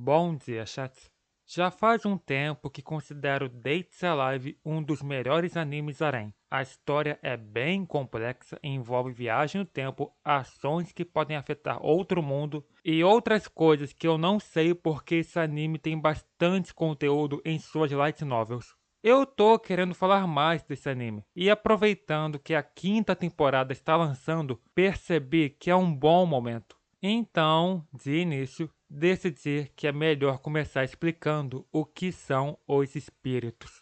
Bom dia, chat. Já faz um tempo que considero Dates Alive um dos melhores animes harem. A história é bem complexa e envolve viagem no tempo, ações que podem afetar outro mundo e outras coisas que eu não sei porque esse anime tem bastante conteúdo em suas light novels. Eu tô querendo falar mais desse anime e aproveitando que a quinta temporada está lançando, percebi que é um bom momento. Então, de início, decidi que é melhor começar explicando o que são os espíritos.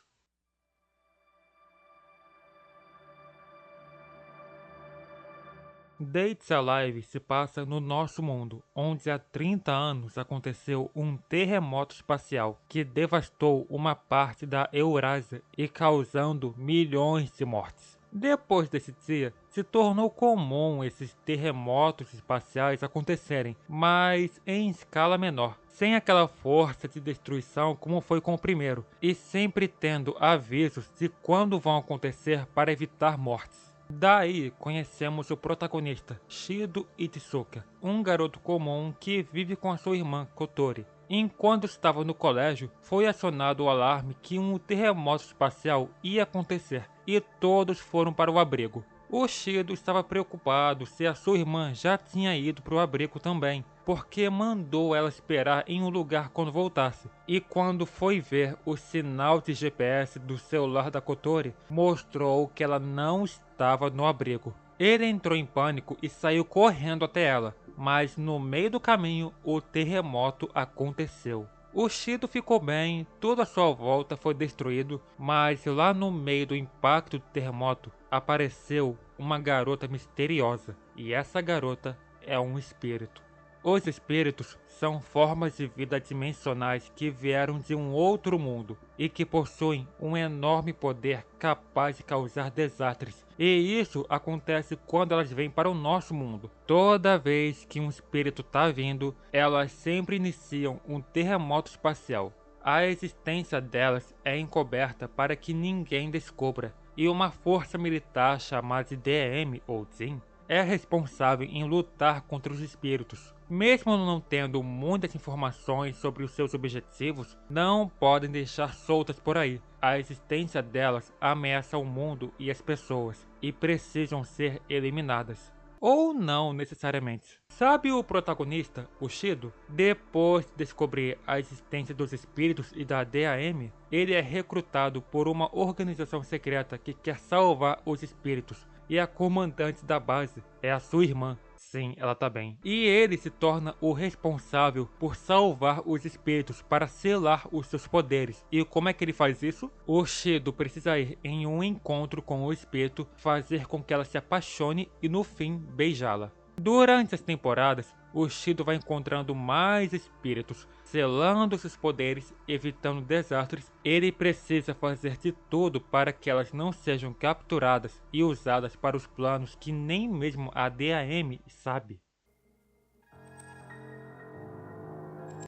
Dates Alive se passa no nosso mundo, onde há 30 anos aconteceu um terremoto espacial que devastou uma parte da Eurásia e causando milhões de mortes. Depois desse dia, se tornou comum esses terremotos espaciais acontecerem, mas em escala menor, sem aquela força de destruição como foi com o primeiro, e sempre tendo avisos de quando vão acontecer para evitar mortes. Daí conhecemos o protagonista, Shido Itsuka, um garoto comum que vive com a sua irmã, Kotori. Enquanto estava no colégio, foi acionado o alarme que um terremoto espacial ia acontecer e todos foram para o abrigo. O Shido estava preocupado se a sua irmã já tinha ido para o abrigo também, porque mandou ela esperar em um lugar quando voltasse. E quando foi ver o sinal de GPS do celular da Kotori, mostrou que ela não estava no abrigo. Ele entrou em pânico e saiu correndo até ela, mas no meio do caminho o terremoto aconteceu. O Shido ficou bem, tudo à sua volta foi destruído, mas lá no meio do impacto do terremoto apareceu uma garota misteriosa, e essa garota é um espírito. Os espíritos são formas de vida dimensionais que vieram de um outro mundo e que possuem um enorme poder capaz de causar desastres. E isso acontece quando elas vêm para o nosso mundo. Toda vez que um espírito está vindo, elas sempre iniciam um terremoto espacial. A existência delas é encoberta para que ninguém descubra, e uma força militar chamada de DM ou ZIN é responsável em lutar contra os espíritos. Mesmo não tendo muitas informações sobre os seus objetivos, não podem deixar soltas por aí. A existência delas ameaça o mundo e as pessoas, e precisam ser eliminadas. Ou não necessariamente. Sabe o protagonista, o Shido? Depois de descobrir a existência dos espíritos e da DAM, ele é recrutado por uma organização secreta que quer salvar os espíritos, e a comandante da base é a sua irmã. Sim, ela tá bem. E ele se torna o responsável por salvar os espíritos para selar os seus poderes. E como é que ele faz isso? O Shido precisa ir em um encontro com o espírito, fazer com que ela se apaixone e no fim beijá-la. Durante as temporadas, o Shido vai encontrando mais espíritos, selando seus poderes, evitando desastres. Ele precisa fazer de tudo para que elas não sejam capturadas e usadas para os planos que nem mesmo a DAM sabe.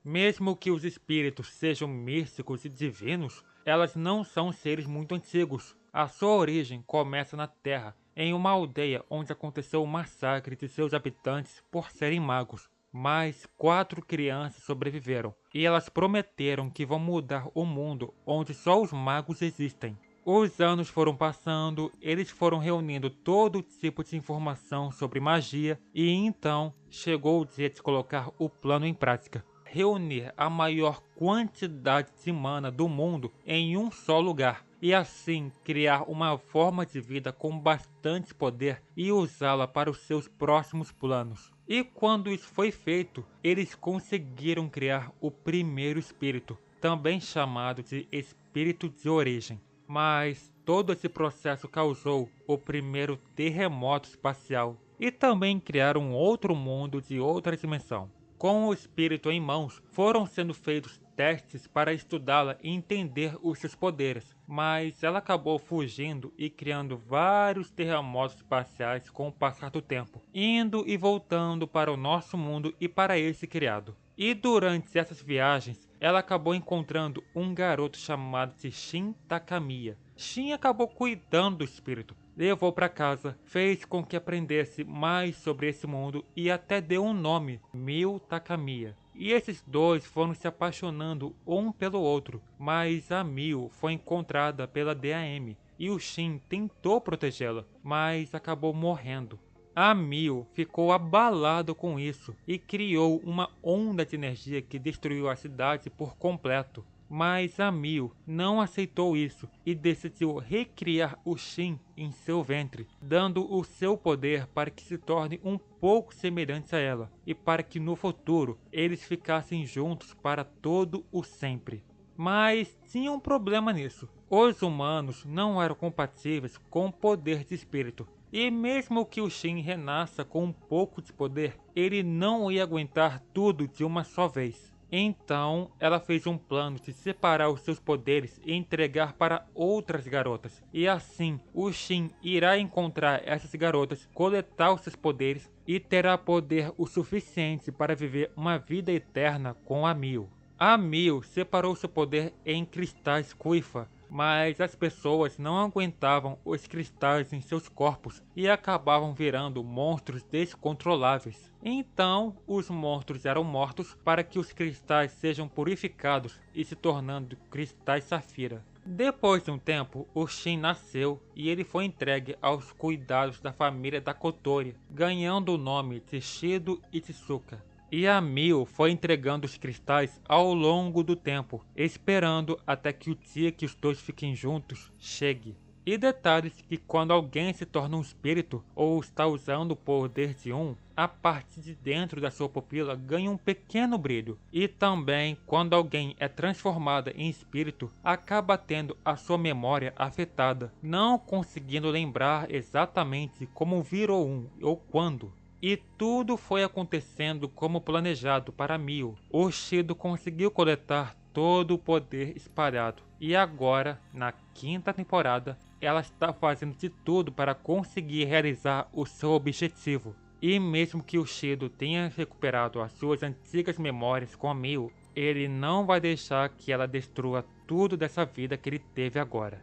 Mesmo que os espíritos sejam místicos e divinos, elas não são seres muito antigos. A sua origem começa na Terra, em uma aldeia onde aconteceu o massacre de seus habitantes por serem magos. Mas 4 crianças sobreviveram, e elas prometeram que vão mudar o mundo onde só os magos existem. Os anos foram passando, eles foram reunindo todo tipo de informação sobre magia, e então chegou o dia de colocar o plano em prática. Reunir a maior quantidade de mana do mundo em um só lugar, e assim criar uma forma de vida com bastante poder e usá-la para os seus próximos planos. E quando isso foi feito, eles conseguiram criar o primeiro espírito, também chamado de espírito de origem. Mas todo esse processo causou o primeiro terremoto espacial e também criaram um outro mundo de outra dimensão. Com o espírito em mãos, foram sendo feitos testes para estudá-la e entender os seus poderes, mas ela acabou fugindo e criando vários terremotos espaciais com o passar do tempo, indo e voltando para o nosso mundo e para esse criado. E durante essas viagens, ela acabou encontrando um garoto chamado de Shin Takamiya. Shin acabou cuidando do espírito, levou para casa, fez com que aprendesse mais sobre esse mundo e até deu um nome, Mil Takamiya. e esses dois foram se apaixonando um pelo outro, mas a Mil foi encontrada pela DAM e o Shin tentou protegê-la, mas acabou morrendo. A Mil ficou abalado com isso e criou uma onda de energia que destruiu a cidade por completo. Mas a Mil não aceitou isso e decidiu recriar o Shin em seu ventre, dando o seu poder para que se torne um pouco semelhante a ela e para que no futuro eles ficassem juntos para todo o sempre. Mas tinha um problema nisso. Os humanos não eram compatíveis com o poder de espírito. E mesmo que o Shin renasça com um pouco de poder, ele não ia aguentar tudo de uma só vez. Então, ela fez um plano de separar os seus poderes e entregar para outras garotas. E assim, o Shin irá encontrar essas garotas, coletar os seus poderes e terá poder o suficiente para viver uma vida eterna com a Mil. A Mil separou seu poder em cristais Qifa, mas as pessoas não aguentavam os cristais em seus corpos e acabavam virando monstros descontroláveis. Então, os monstros eram mortos para que os cristais sejam purificados e se tornando cristais safira. Depois de um tempo, o Shin nasceu e ele foi entregue aos cuidados da família da Kotori, ganhando o nome de Shido Itsuka. E a Mil foi entregando os cristais ao longo do tempo, esperando até que o dia que os dois fiquem juntos chegue. E detalhes que quando alguém se torna um espírito ou está usando o poder de um, a parte de dentro da sua pupila ganha um pequeno brilho. E também quando alguém é transformada em espírito, acaba tendo a sua memória afetada, não conseguindo lembrar exatamente como virou um ou quando. E tudo foi acontecendo como planejado para Mil. O Shido conseguiu coletar todo o poder espalhado. E agora, na quinta temporada, ela está fazendo de tudo para conseguir realizar o seu objetivo. E mesmo que o Shido tenha recuperado as suas antigas memórias com a Mil, ele não vai deixar que ela destrua tudo dessa vida que ele teve agora.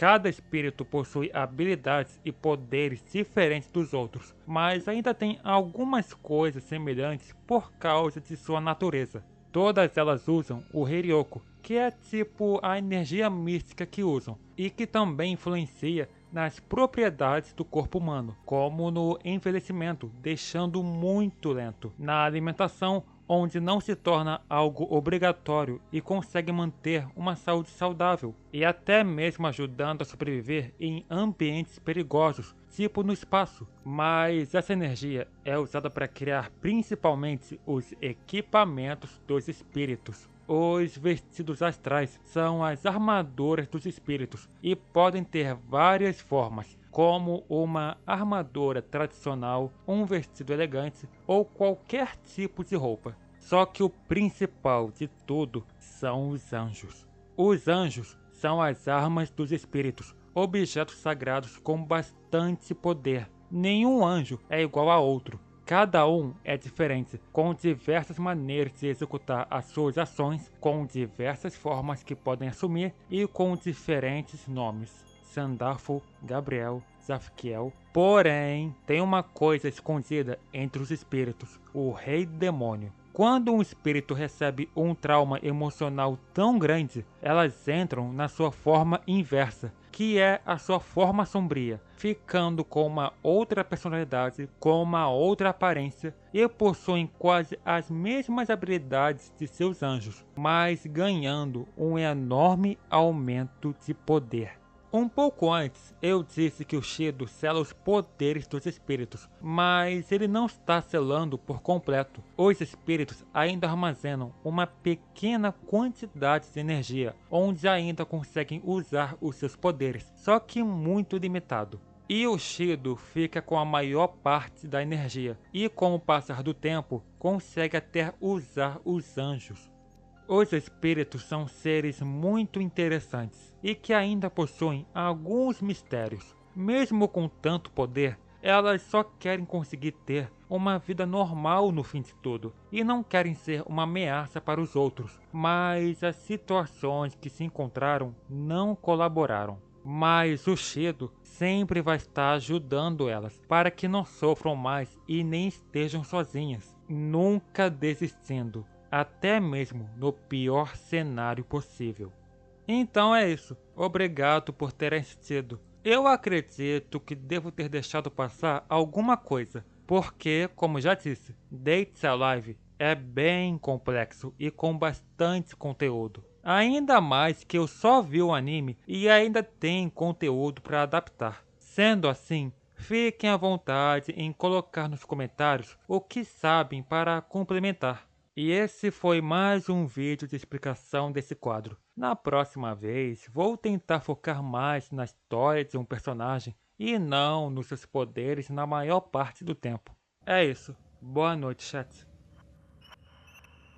Cada espírito possui habilidades e poderes diferentes dos outros, mas ainda tem algumas coisas semelhantes por causa de sua natureza. Todas elas usam o Heryoko, que é tipo a energia mística que usam, e que também influencia nas propriedades do corpo humano, como no envelhecimento, deixando muito lento, na alimentação, onde não se torna algo obrigatório e consegue manter uma saúde saudável, e até mesmo ajudando a sobreviver em ambientes perigosos, tipo no espaço. Mas essa energia é usada para criar principalmente os equipamentos dos espíritos. Os vestidos astrais são as armaduras dos espíritos e podem ter várias formas, como uma armadura tradicional, um vestido elegante ou qualquer tipo de roupa. Só que o principal de tudo são os anjos. Os anjos são as armas dos espíritos, objetos sagrados com bastante poder. Nenhum anjo é igual a outro. Cada um é diferente, com diversas maneiras de executar as suas ações, com diversas formas que podem assumir e com diferentes nomes. Sandalfo, Gabriel, Zafkiel. Porém, tem uma coisa escondida entre os espíritos, o Rei Demônio. Quando um espírito recebe um trauma emocional tão grande, elas entram na sua forma inversa, que é a sua forma sombria, ficando com uma outra personalidade, com uma outra aparência e possuem quase as mesmas habilidades de seus anjos, mas ganhando um enorme aumento de poder. Um pouco antes, eu disse que o Shido sela os poderes dos espíritos, mas ele não está selando por completo. Os espíritos ainda armazenam uma pequena quantidade de energia, onde ainda conseguem usar os seus poderes, só que muito limitado. E o Shido fica com a maior parte da energia, e com o passar do tempo, consegue até usar os anjos. Os espíritos são seres muito interessantes e que ainda possuem alguns mistérios. Mesmo com tanto poder, elas só querem conseguir ter uma vida normal no fim de tudo e não querem ser uma ameaça para os outros, mas as situações que se encontraram não colaboraram. mas o Shido sempre vai estar ajudando elas para que não sofram mais e nem estejam sozinhas, nunca desistindo, até mesmo no pior cenário possível. Então é isso, obrigado por ter assistido. Eu acredito que devo ter deixado passar alguma coisa, porque, como já disse, Dates Alive é bem complexo e com bastante conteúdo. Ainda mais que eu só vi o anime e ainda tem conteúdo para adaptar. Sendo assim, fiquem à vontade em colocar nos comentários o que sabem para complementar. E esse foi mais um vídeo de explicação desse quadro. Na próxima vez, vou tentar focar mais na história de um personagem e não nos seus poderes na maior parte do tempo. É isso. Boa noite, chat.